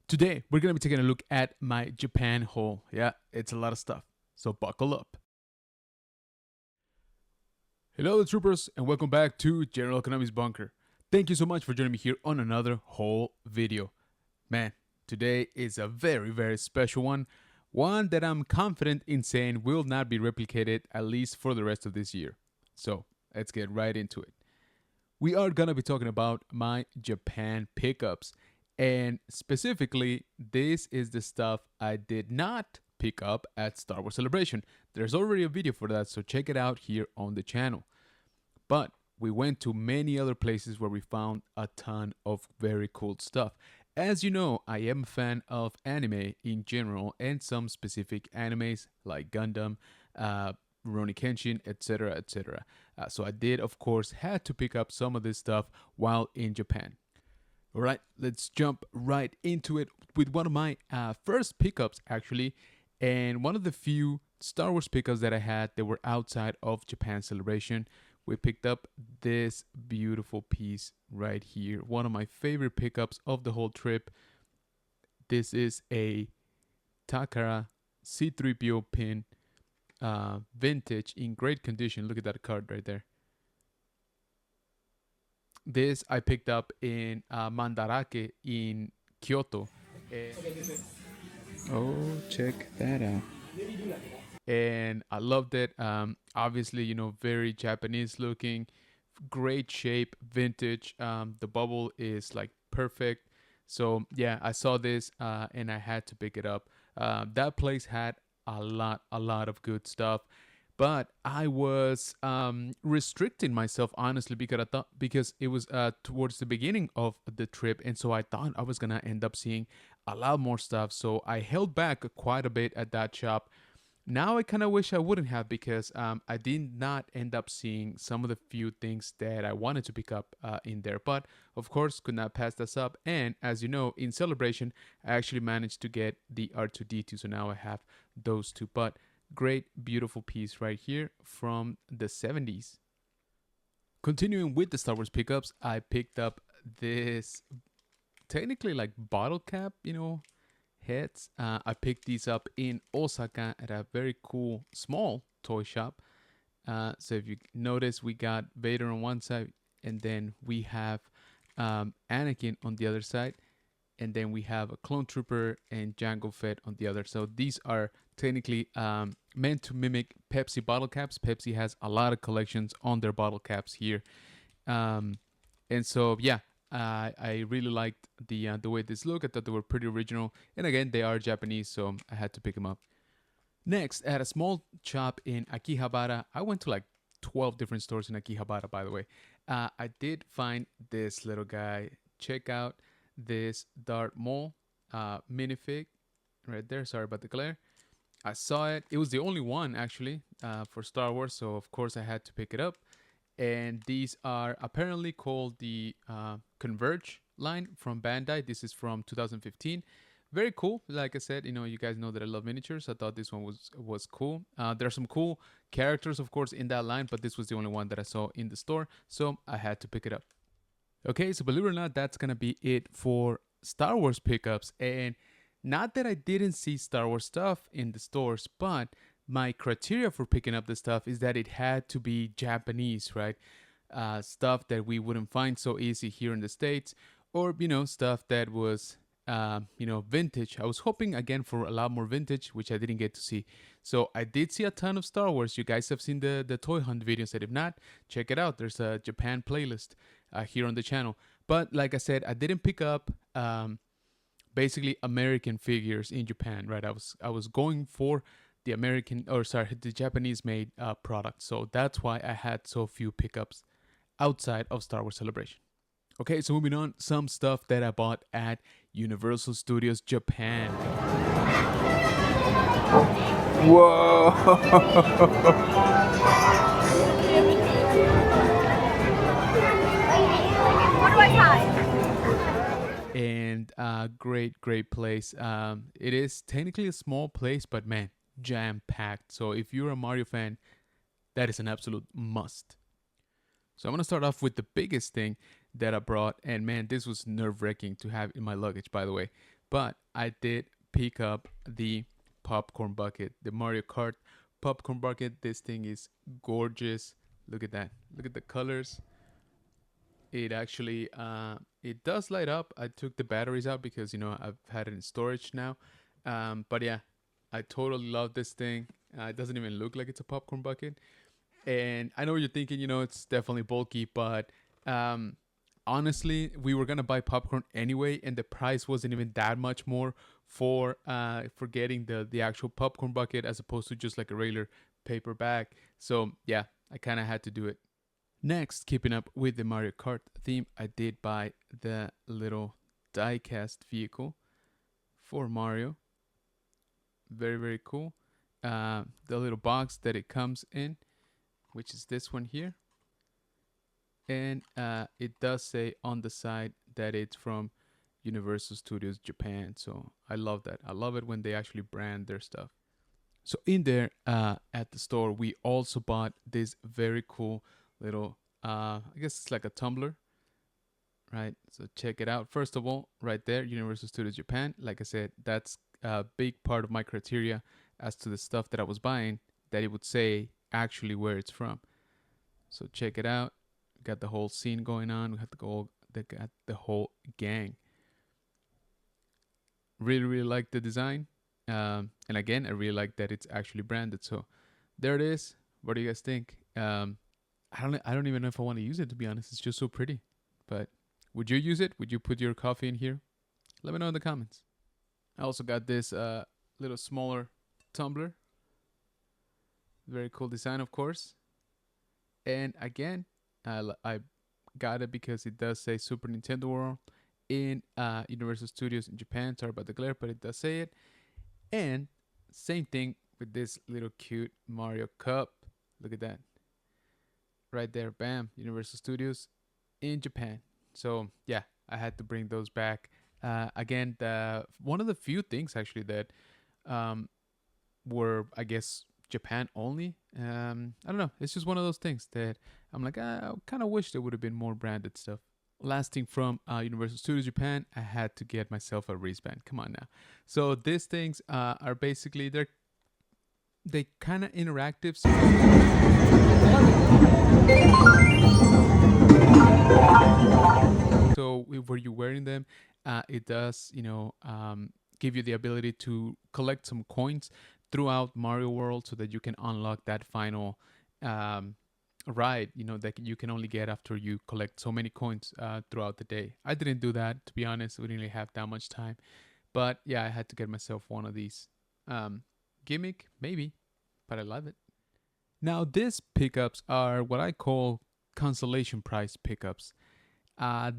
Today, we're going to be taking a look at my Japan haul. Yeah, it's a lot of stuff, so buckle up. Hello, troopers, and welcome back to General Economics Bunker. Thank you so much for joining me here on another haul video. Man, today is a very special one that I'm confident in saying will not be replicated at least for the rest of this year. So, let's get right into it. We are going to be talking about my Japan pickups. And specifically, this is the stuff I did not pick up at Star Wars Celebration. There's already a video for that, so check it out here on the channel. But we went to many other places where we found a ton of very cool stuff. As you know, I am a fan of anime in general and some specific animes like Gundam, Rurouni Kenshin, etc., etc. So I did, of course, had to pick up some of this stuff while in Japan. All right, let's jump right into it with one of my first pickups, actually, and one of the few Star Wars pickups that I had that were outside of Japan Celebration. We picked up this beautiful piece right here, one of my favorite pickups of the whole trip. This is a Takara C-3PO pin, vintage, in great condition. Look at that card right there. This I picked up in Mandarake in Kyoto. Oh, check that out. And I loved it. Obviously, you know, very Japanese looking, great shape, vintage. The bubble is like perfect. So yeah, I saw this and I had to pick it up. That place had a lot of good stuff. But I was restricting myself honestly because it was towards the beginning of the trip, and so I thought I was gonna end up seeing a lot more stuff. So I held back quite a bit at that shop. Now I kind of wish I wouldn't have because I did not end up seeing some of the few things that I wanted to pick up in there. But of course, could not pass this up. And as you know, in Celebration, I actually managed to get the R2D2, so now I have those two. But great, beautiful piece right here from the 70s. Continuing with the Star Wars pickups, I picked up this technically like bottle cap, you know, heads. I picked these up in Osaka at a very cool small toy shop. So if you notice, we got Vader on one side, and then we have Anakin on the other side. And then we have a Clone Trooper and Jango Fett on the other. So these are technically meant to mimic Pepsi bottle caps. Pepsi has a lot of collections on their bottle caps here. And so, yeah, I really liked the way this look. I thought they were pretty original. And again, they are Japanese, so I had to pick them up. Next, at a small shop in Akihabara, I went to like 12 different stores in Akihabara, by the way. I did find this little guy. Check out this Darth Maul minifig right there. Sorry about the glare. I saw it. It was the only one actually for Star Wars, so of course I had to pick it up. And these are apparently called the Converge line from Bandai. This is from 2015. Very cool. Like I said, you know, you guys know that I love miniatures. I thought this one was cool. There are some cool characters, of course, in that line, but this was the only one that I saw in the store, so I had to pick it up. Okay, so believe it or not, that's gonna be it for Star Wars pickups. And not that I didn't see Star Wars stuff in the stores, but my criteria for picking up the stuff is that it had to be Japanese, right? Stuff that we wouldn't find so easy here in the States, or, you know, stuff that was, you know, vintage. I was hoping again for a lot more vintage, which I didn't get to see. So I did see a ton of Star Wars. You guys have seen the Toy Hunt videos, and if not, check it out. There's a Japan playlist here on the channel. But like I said, I didn't pick up basically American figures in Japan, right? I was going for the the Japanese made product. So that's why I had so few pickups outside of Star Wars Celebration. Okay, so moving on, some stuff that I bought at Universal Studios Japan. Whoa! And great place. It is technically a small place, but man, jam packed. So if you're a Mario fan, that is an absolute must. So I'm gonna start off with the biggest thing that I brought, and man, this was nerve-wracking to have in my luggage, by the way. but I did pick up the popcorn bucket, the Mario Kart popcorn bucket. This thing is gorgeous. Look at that. Look at the colors. It actually it does light up. I took the batteries out because I've had it in storage now. But yeah, I totally love this thing. It doesn't even look like it's a popcorn bucket. And I know what you're thinking, it's definitely bulky, but um, honestly, we were gonna buy popcorn anyway, and the price wasn't even that much more for getting the actual popcorn bucket as opposed to just like a regular paper bag. So yeah, I kind of had to do it. Next, keeping up with the Mario Kart theme, I did buy the little die-cast vehicle for Mario. Very, very cool. The little box that it comes in, which is this one here. And it does say on the side that it's from Universal Studios Japan. So I love that. I love it when they actually brand their stuff. So in there at the store, we also bought this very cool little, I guess it's like a tumbler, right? So check it out. First of all, right there, Universal Studios Japan. Like I said, that's a big part of my criteria as to the stuff that I was buying, that it would say actually where it's from. So check it out. We got the whole scene going on. We got the whole gang. Really, really like the design. And again, I really like that it's actually branded. So there it is. What do you guys think? I don't even know if I want to use it, to be honest. It's just so pretty. But would you use it? Would you put your coffee in here? Let me know in the comments. I also got this little smaller tumbler. Very cool design, of course. And again, I got it because it does say Super Nintendo World in Universal Studios in Japan. Sorry about the glare, but it does say it. And same thing with this little cute Mario cup. Look at that. Right there, bam, Universal Studios in Japan. So yeah, I had to bring those back. Again, one of the few things actually that um, were, I guess, Japan only. I don't know. It's just one of those things that I'm like, I kind of wish there would have been more branded stuff. Last thing from Universal Studios Japan, I had to get myself a wristband. Come on now. So these things are basically they kind of interactive. So were you wearing them? It does, give you the ability to collect some coins throughout Mario World so that you can unlock that final um, ride, that you can only get after you collect so many coins throughout the day. I didn't do that, to be honest. We didn't really have that much time. But yeah, I had to get myself one of these. Gimmick, maybe, but I love it. Now, these pickups are what I call consolation prize pickups.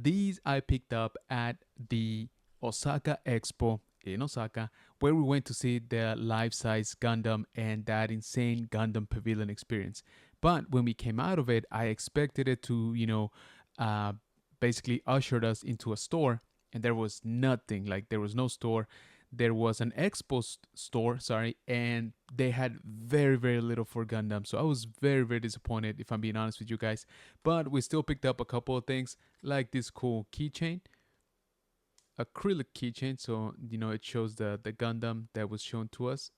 These I picked up at the Osaka Expo in Osaka, where we went to see the life-size Gundam and that insane Gundam Pavilion experience. But when we came out of it, I expected it to, uh, basically ushered us into a store, and there was nothing. Like there was no store. There was an Expo store, sorry, and they had very, very little for Gundam. So I was very, very disappointed, if I'm being honest with you guys. But we still picked up a couple of things, like this cool keychain, acrylic keychain. So it shows the Gundam that was shown to us,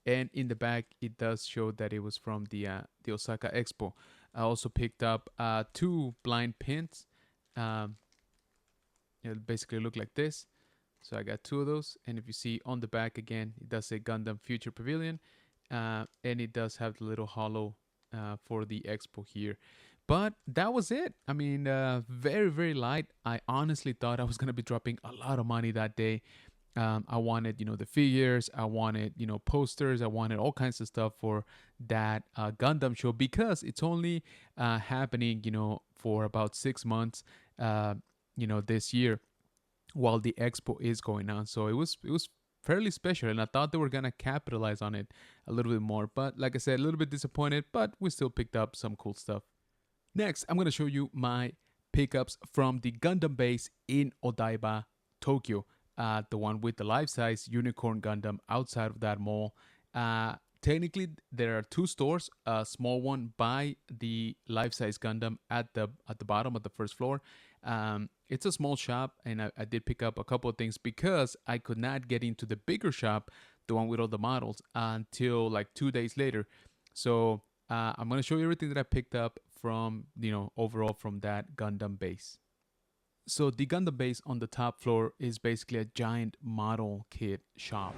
and in the back it does show that it was from the Osaka Expo. I also picked up two blind pins. Um, it basically look like this. So I got two of those, and if you see on the back again, it does say Gundam Future Pavilion, and it does have the little hollow for the Expo here. But that was it. I mean, very, very light. I honestly thought I was gonna be dropping a lot of money that day. I wanted, the figures. I wanted, posters. I wanted all kinds of stuff for that Gundam show because it's only happening, for about 6 months, this year while the expo is going on. So it was fairly special, and I thought they were gonna capitalize on it a little bit more. But like I said, a little bit disappointed, but we still picked up some cool stuff. Next, I'm gonna show you my pickups from the Gundam base in Odaiba, Tokyo. The one with the life-size unicorn Gundam outside of that mall. Technically, there are two stores. A small one by the life-size Gundam at the bottom of the first floor, It's a small shop, and I did pick up a couple of things because I could not get into the bigger shop, the one with all the models, until like 2 days later. So I'm gonna show you everything that I picked up from overall from that Gundam base. So the Gundam base on the top floor is basically a giant model kit shop.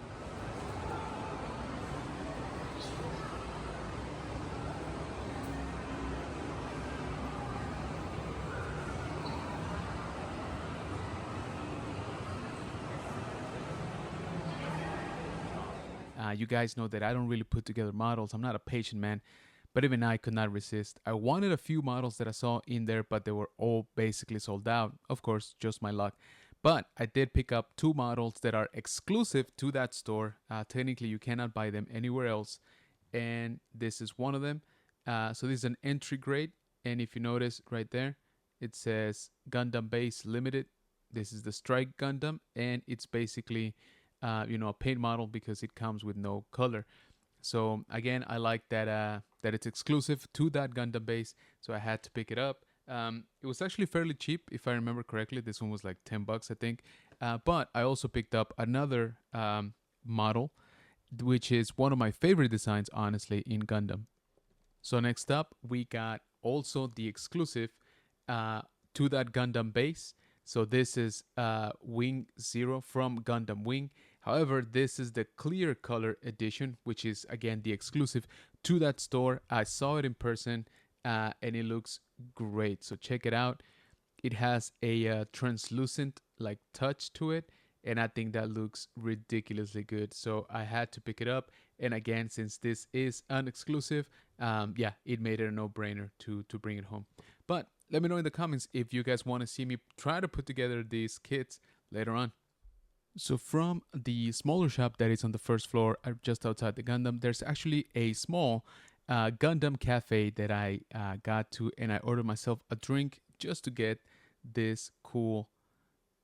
You guys know that I don't really put together models. I'm not a patient man, but even I could not resist. I wanted a few models that I saw in there, but they were all basically sold out. Of course, just my luck. But I did pick up two models that are exclusive to that store. Technically, you cannot buy them anywhere else, and this is one of them. So this is an entry grade, and if you notice right there, it says Gundam Base Limited. This is the Strike Gundam, and it's basically a paint model because it comes with no color. So again, I like that it's exclusive to that Gundam base, so I had to pick it up. It was actually fairly cheap, if I remember correctly. This one was like $10, I think. But I also picked up another model, which is one of my favorite designs, honestly, in Gundam. So next up, we got also the exclusive to that Gundam base. So this is Wing Zero from Gundam Wing. However, this is the clear color edition, which is again the exclusive to that store. I saw it in person and it looks great. So check it out. It has a translucent like touch to it, and I think that looks ridiculously good. So I had to pick it up. And again, since this is an exclusive, yeah, it made it a no-brainer to bring it home. But let me know in the comments if you guys want to see me try to put together these kits later on. So from the smaller shop that is on the first floor, just outside the Gundam, there's actually a small Gundam cafe that I got to, and I ordered myself a drink just to get this cool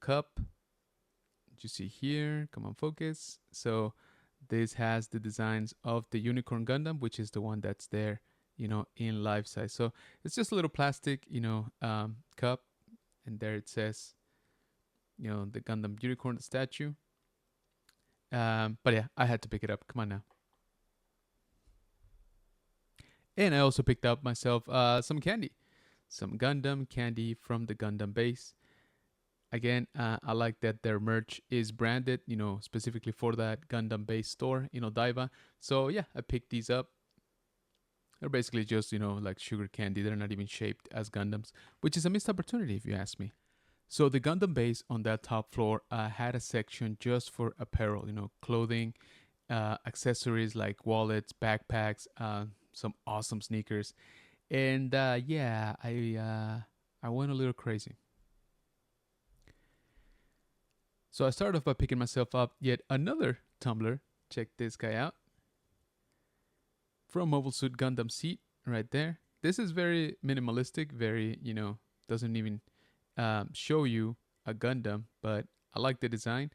cup. You see here, come on, focus. So this has the designs of the Unicorn Gundam, which is the one that's there, in life size. So it's just a little plastic, cup, and there it says, the Gundam Unicorn statue. But yeah, I had to pick it up. Come on now. And I also picked up myself some candy, some Gundam candy from the Gundam base. Again, I like that their merch is branded, specifically for that Gundam base store in Odaiba. So yeah, I picked these up. They're basically just, like sugar candy. They're not even shaped as Gundams, which is a missed opportunity if you ask me. So the Gundam base on that top floor had a section just for apparel, clothing, accessories like wallets, backpacks, some awesome sneakers, and yeah, I went a little crazy. So I started off by picking myself up yet another tumbler. Check this guy out from Mobile Suit Gundam seat right there. This is very minimalistic, very doesn't even show you a Gundam, but I like the design.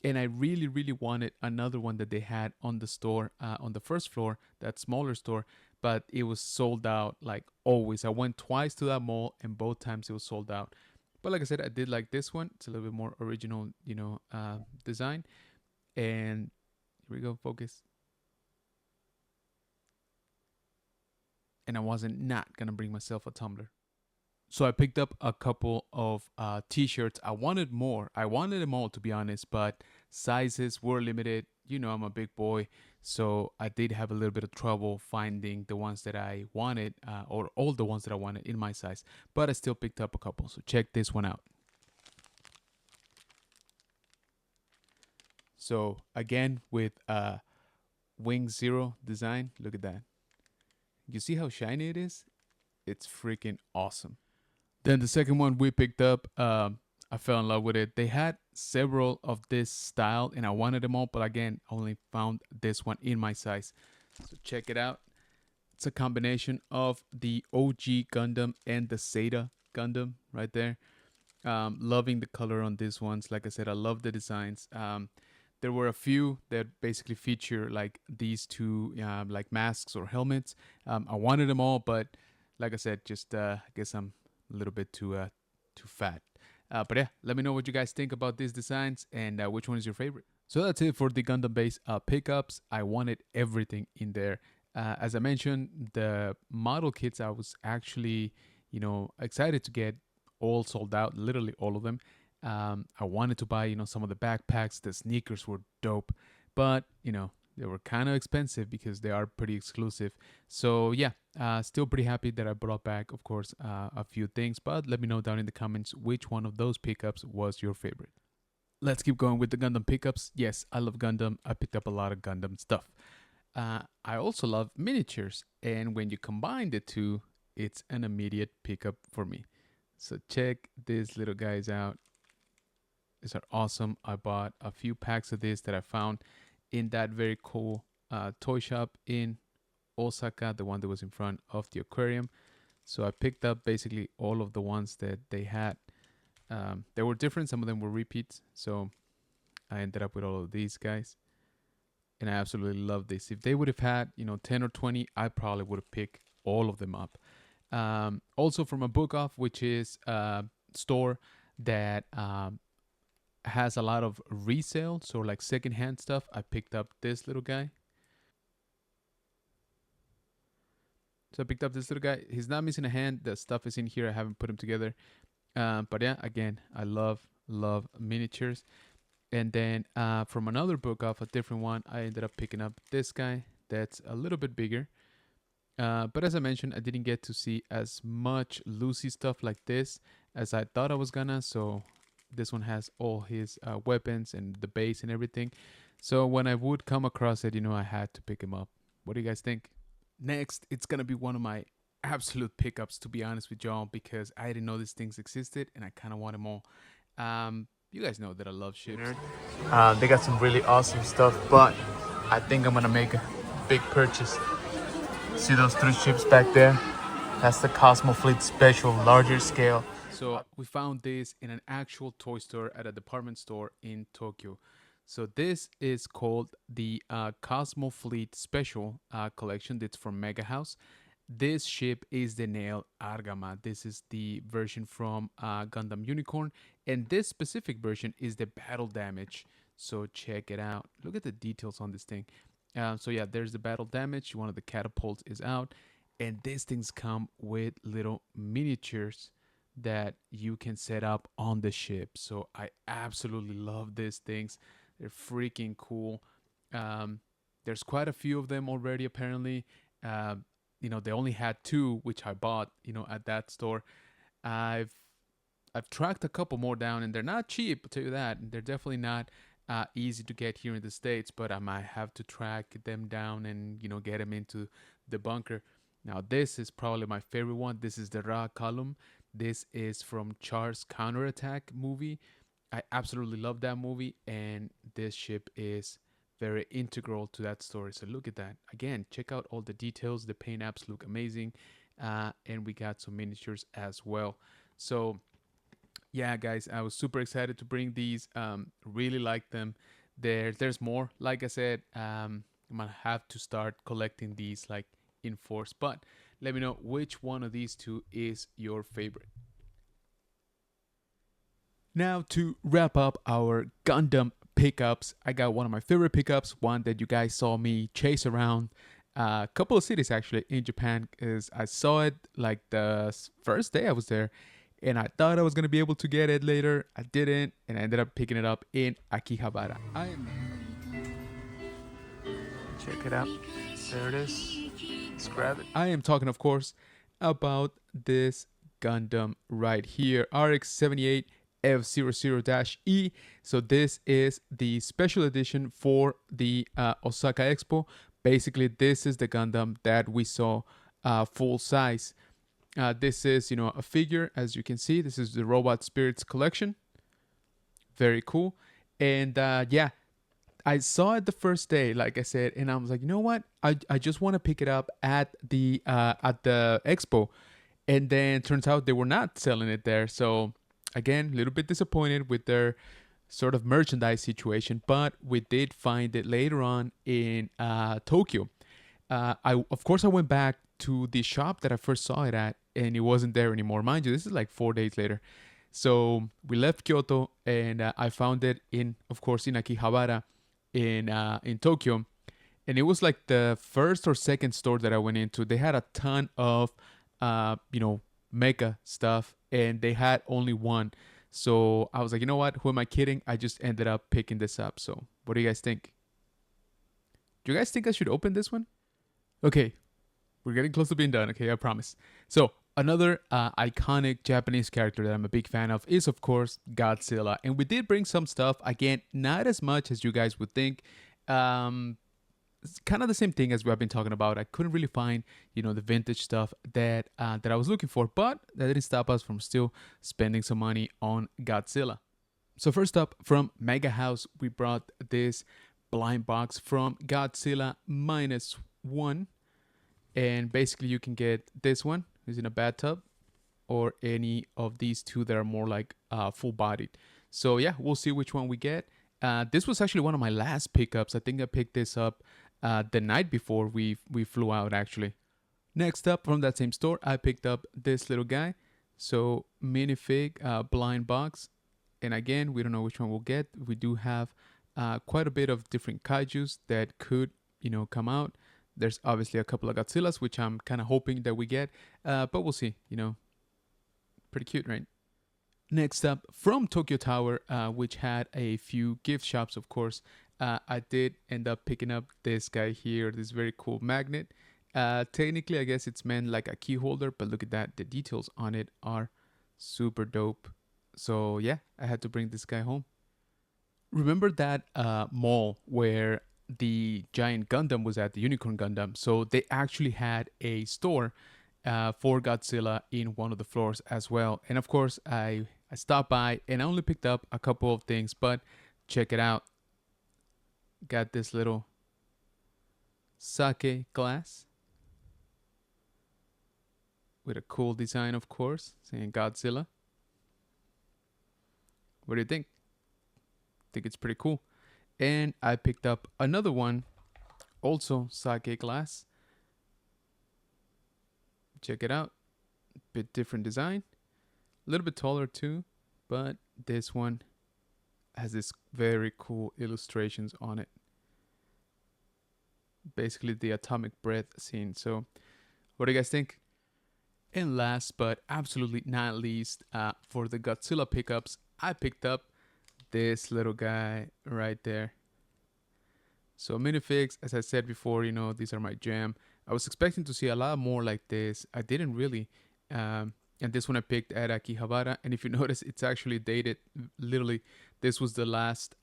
And I really, really wanted another one that they had on the store, on the first floor, that smaller store, but it was sold out like always. I went twice to that mall, and both times it was sold out. But like I said, I did like this one. It's a little bit more original, design. And here we go, focus. And I wasn't not gonna bring myself a tumbler. So I picked up a couple of t-shirts. I wanted more. I wanted them all, to be honest, but sizes were limited. I'm a big boy, so I did have a little bit of trouble finding the ones that I wanted, or all the ones that I wanted in my size. But I still picked up a couple. So check this one out. So again, with Wing Zero design, look at that. You see how shiny it is? It's freaking awesome. Then the second one we picked up, I fell in love with it. They had several of this style, and I wanted them all, but again, I only found this one in my size. So check it out. It's a combination of the OG Gundam and the Zeta Gundam right there. Loving the color on these ones. Like I said, I love the designs. There were a few that basically feature like these two like masks or helmets. I wanted them all, but like I said, just I guess I'm a little bit too fat. But yeah, let me know what you guys think about these designs and which one is your favorite. So that's it for the Gundam base pickups. I wanted everything in there. As I mentioned, the model kits I was actually, excited to get all sold out, literally all of them. I wanted to buy, some of the backpacks. The sneakers were dope, but they were kind of expensive because they are pretty exclusive. So yeah, still pretty happy that I brought back, of course, a few things. But let me know down in the comments which one of those pickups was your favorite. Let's keep going with the Gundam pickups. Yes, I love Gundam. I picked up a lot of Gundam stuff. I also love miniatures, and when you combine the two, it's an immediate pickup for me. So check these little guys out. These are awesome. I bought a few packs of this that I found in that very cool toy shop in Osaka, the one that was in front of the aquarium. So I picked up basically all of the ones that they had. They were different. Some of them were repeats. So I ended up with all of these guys. And I absolutely love this. If they would have had, 10 or 20, I probably would have picked all of them up. Also from a book off, which is a store that has a lot of resale, so like secondhand stuff. I picked up this little guy. So I picked up this little guy. He's not missing a hand. The stuff is in here. I haven't put him together. But yeah, again, I love miniatures. And then from another book off, a different one, I ended up picking up this guy that's a little bit bigger. But as I mentioned, I didn't get to see as much Lucy stuff like this as I thought I was gonna. So this one has all his weapons and the base and everything. So when I would come across it, I had to pick him up. What do you guys think? Next, it's gonna be one of my absolute pickups, to be honest with y'all, because I didn't know these things existed and I kind of want them all. You guys know that I love ships. They got some really awesome stuff, but I think I'm gonna make a big purchase. See those 3 ships back there? That's the Cosmo Fleet Special, larger scale. So we found this in an actual toy store at a department store in Tokyo. So this is called the Cosmo Fleet Special collection. That's from Mega House. This ship is the Nail Argama. This is the version from Gundam Unicorn. And this specific version is the battle damage. So check it out. Look at the details on this thing. So yeah, there's the battle damage. One of the catapults is out. And these things come with little miniatures that you can set up on the ship. So I absolutely love these things. They're freaking cool. There's quite a few of them already, apparently. They only had 2, which I bought, at that store. I've tracked a couple more down, and they're not cheap, I'll tell you that. And they're definitely not easy to get here in the States, but I might have to track them down and, get them into the bunker. Now, this is probably my favorite one. This is the Ra column. This is from Char's Counterattack movie. I absolutely love that movie, and this ship is very integral to that story. So look at that. Again, check out all the details. The paint apps look amazing. And we got some miniatures as well. So yeah, guys, I was super excited to bring these. Really like them. There's more. Like I said, I'm gonna have to start collecting these like in force. But let me know which one of these 2 is your favorite. Now to wrap up our Gundam pickups, I got one of my favorite pickups, one that you guys saw me chase around a couple of cities actually in Japan, because I saw it like the first day I was there, and I thought I was going to be able to get it later. I didn't, and I ended up picking it up in Akihabara. Check it out. There it is. Let's grab it. I am talking, of course, about this Gundam right here, RX-78 F00-E. So this is the special edition for the Osaka Expo. Basically, this is the Gundam that we saw full size. This is, a figure, as you can see. This is the Robot Spirits collection. Very cool. And yeah, I saw it the first day, like I said, and I was like, you know what? I just want to pick it up at the Expo. And then turns out they were not selling it there. So again, a little bit disappointed with their sort of merchandise situation, but we did find it later on in Tokyo. Of course, I went back to the shop that I first saw it at, and it wasn't there anymore. Mind you, this is like 4 days later. So we left Kyoto, and I found it in, of course, in Akihabara, in Tokyo, and it was like the first or second store that I went into. They had a ton of, you know, mecha stuff, and they had only one. So I was like, you know what? Who am I kidding? I just ended up picking this up. So what do you guys think? Do you guys think I should open this one? Okay, we're getting close to being done. Okay, I promise. So another iconic Japanese character that I'm a big fan of is, of course, Godzilla. And we did bring some stuff. Again, not as much as you guys would think. It's kind of the same thing as we have been talking about. I couldn't really find, you know, the vintage stuff that I was looking for, but that didn't stop us from still spending some money on Godzilla. So first up, from Mega House, we brought this blind box from Godzilla minus one, and basically you can get this one, who's in a bathtub, or any of these two that are more like full bodied. So yeah, we'll see which one we get. This was actually one of my last pickups. I think I picked this up the night before we flew out, actually. Next up, from that same store, I picked up this little guy. So minifig blind box, and again, we don't know which one we'll get. We do have quite a bit of different kaijus that could, you know, come out. There's obviously a couple of Godzillas, which I'm kind of hoping that we get, but we'll see. You know, pretty cute, right? Next up, from Tokyo Tower, which had a few gift shops, of course, I did end up picking up this guy here, this very cool magnet. Technically, I guess it's meant like a key holder, but look at that. The details on it are super dope. So yeah, I had to bring this guy home. Remember that mall where the giant Gundam was at, the Unicorn Gundam? So they actually had a store for Godzilla in one of the floors as well. And of course, I stopped by and I only picked up a couple of things, but check it out. Got this little sake glass with a cool design, of course, saying Godzilla. What do you think? I think it's pretty cool. And I picked up another one, also sake glass. Check it out. Bit different design. A little bit taller too, but this one has this very cool illustrations on it. Basically the atomic breath scene. So what do you guys think? And last but absolutely not least, for the Godzilla pickups, I picked up this little guy right there. So minifigs, as I said before, you know, these are my jam. I was expecting to see a lot more like this. I didn't really. And this one I picked at Akihabara. And if you notice, it's actually dated. Literally, this was the last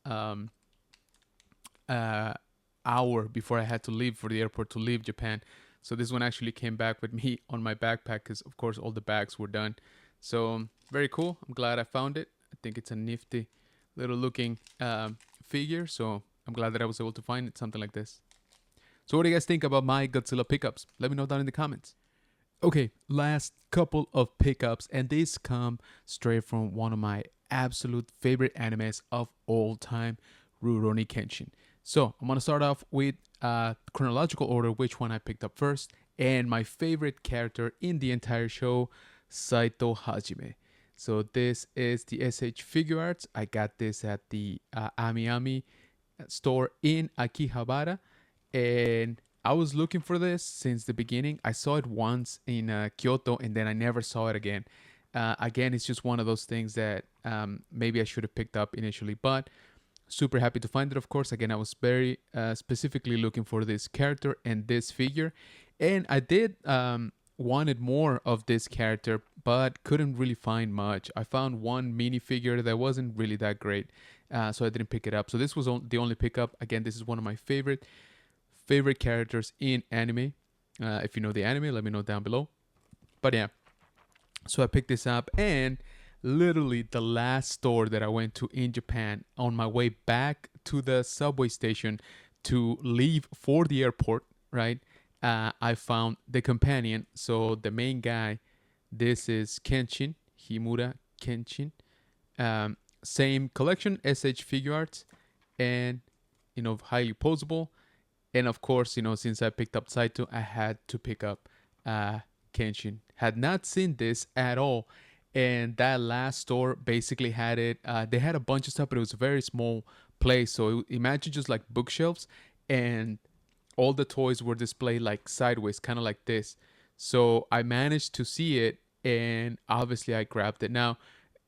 hour before I had to leave for the airport to leave Japan. So this one actually came back with me on my backpack because, of course, all the bags were done. So very cool. I'm glad I found it. I think it's a nifty little looking figure. So I'm glad that I was able to find it, something like this. So what do you guys think about my Godzilla pickups? Let me know down in the comments. Okay, last couple of pickups, and these come straight from one of my absolute favorite animes of all time, Rurouni Kenshin. So I'm gonna start off with chronological order, which one I picked up first, and my favorite character in the entire show, Saito Hajime. So this is the SH Figure Arts. I got this at the Ami Ami store in Akihabara, and I was looking for this since the beginning. I saw it once in Kyoto, and then I never saw it again. Again, it's just one of those things that maybe I should have picked up initially, but super happy to find it, of course. Again, I was very specifically looking for this character and this figure, and I did wanted more of this character, but couldn't really find much. I found one minifigure that wasn't really that great, so I didn't pick it up. So this was the only pickup. Again, this is one of my favorite characters in anime. If you know the anime, let me know down below. But yeah, so I picked this up, and literally the last store that I went to in Japan on my way back to the subway station to leave for the airport, right? I found the companion. So the main guy, this is Kenshin, Himura Kenshin. Same collection, SH Figure Arts, and, you know, highly posable. And of course, you know, since I picked up Saito, I had to pick up Kenshin. Had not seen this at all. And that last store basically had it. They had a bunch of stuff, but it was a very small place. So imagine just like bookshelves, and all the toys were displayed like sideways, kind of like this. So I managed to see it, and obviously I grabbed it. Now,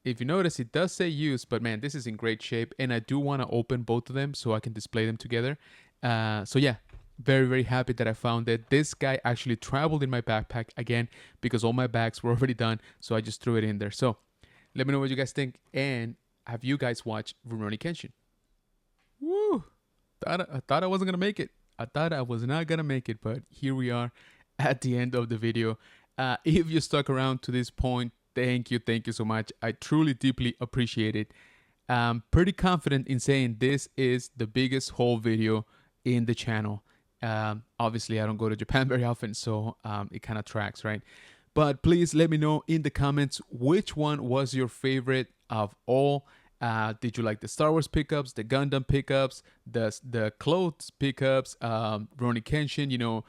if you notice, it does say used, but man, this is in great shape, and I do want to open both of them so I can display them together. So yeah, very very happy that I found it. This guy actually traveled in my backpack again because all my bags were already done, so I just threw it in there. So let me know what you guys think, and have you guys watched Rurouni Kenshin? Woo! I thought I wasn't gonna make it. I thought I was not gonna make it, but here we are at the end of the video. If you stuck around to this point, thank you so much. I truly, deeply appreciate it. I'm pretty confident in saying this is the biggest haul video in the channel. Obviously, I don't go to Japan very often, so it kind of tracks, right? But please let me know in the comments which one was your favorite of all. Did you like the Star Wars pickups, the Gundam pickups, the clothes pickups, Rurouni Kenshin?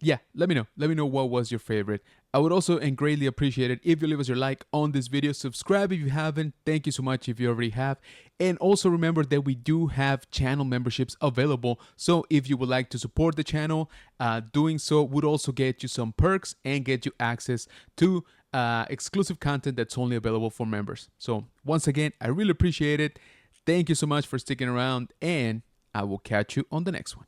Yeah, let me know. Let me know what was your favorite. I would also and greatly appreciate it if you leave us your like on this video. Subscribe if you haven't. Thank you so much if you already have. And also remember that we do have channel memberships available. So if you would like to support the channel, doing so would also get you some perks and get you access to exclusive content that's only available for members. So once again, I really appreciate it. Thank you so much for sticking around, and I will catch you on the next one.